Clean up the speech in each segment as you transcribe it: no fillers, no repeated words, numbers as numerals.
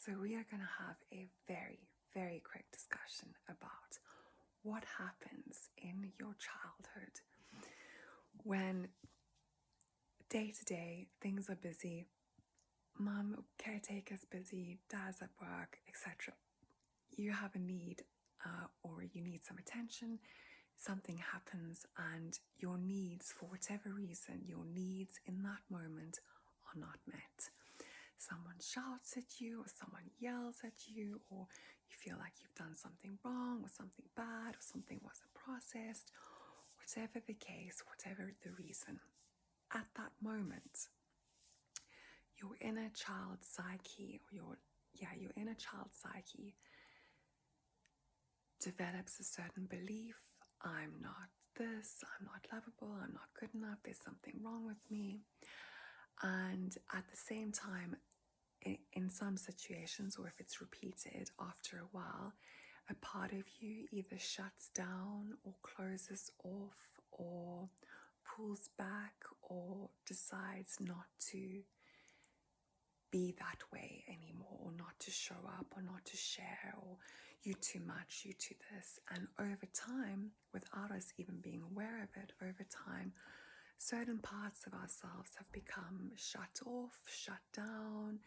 so we are going to have a very, very quick discussion about what happens in your childhood when day to day things are busy, mum, caretaker's busy, dad's at work, etc. You have a need or you need some attention, something happens, and your needs, for whatever reason, your needs in that moment are not met. Someone shouts at you, or someone yells at you, or you feel like you've done something wrong, or something bad, or something wasn't processed. Whatever the case, whatever the reason, at that moment, your inner child psyche, or your inner child psyche develops a certain belief. I'm not this, I'm not lovable, I'm not good enough, there's something wrong with me. And at the same time, in some situations, or if it's repeated after a while, a part of you either shuts down or closes off or pulls back or decides not to be that way anymore, or not to show up, or not to share, or you too much, you too this. And over time, without us even being aware of it, over time, certain parts of ourselves have become shut off, shut down,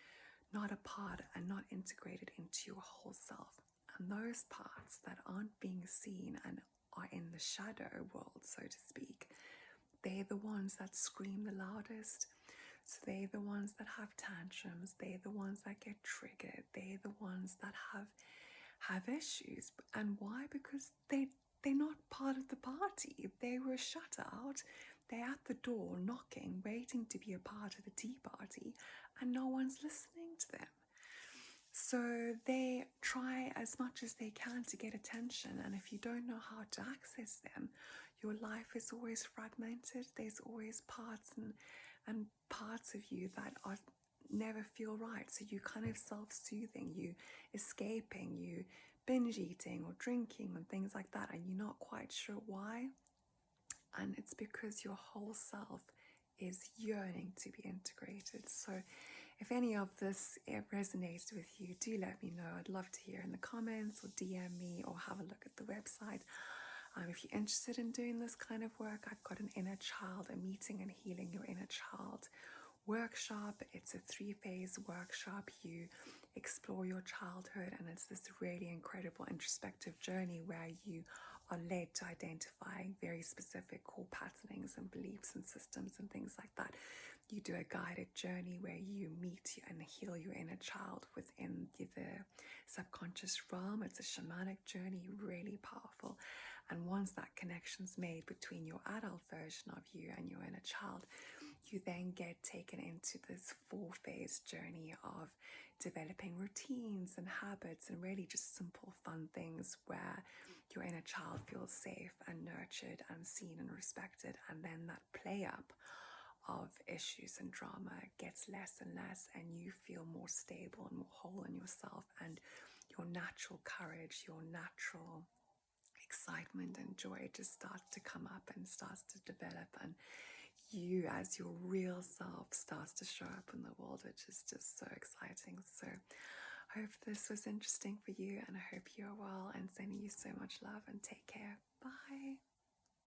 not a part and not integrated into your whole self. And those parts that aren't being seen and are in the shadow world, so to speak, they're the ones that scream the loudest. So they're the ones that have tantrums, they're the ones that get triggered, they're the ones that have issues. And why? Because they're not part of the party. They were shut out. They're at the door knocking, waiting to be a part of the tea party, and no one's listening to them. So they try as much as they can to get attention, and if you don't know how to access them, your life is always fragmented. There's always parts and parts of you that are never feel right. So you kind of self-soothing, you escaping, you binge eating or drinking and things like that, and you're not quite sure why. And it's because your whole self is yearning to be integrated. So if any of this resonates with you, do let me know. I'd love to hear in the comments, or DM me, or have a look at the website. If you're interested in doing this kind of work, I've got an inner child, a meeting and healing your inner child workshop. It's a 3-phase workshop. You explore your childhood, and it's this really incredible introspective journey where you are led to identify very specific core patternings and beliefs and systems and things like that. You do a guided journey where you meet and heal your inner child within the subconscious realm. It's a shamanic journey, really powerful. And once that connection's made between your adult version of you and your inner child, you then get taken into this 4-phase journey of developing routines and habits and really just simple fun things where your inner child feels safe and nurtured and seen and respected. And then that play up of issues and drama gets less and less, and you feel more stable and more whole in yourself, and your natural courage, your natural excitement and joy just starts to come up and starts to develop, and you as your real self starts to show up in the world, which is just so exciting. So I hope this was interesting for you, and I hope you're well, and sending you so much love, and take care. Bye.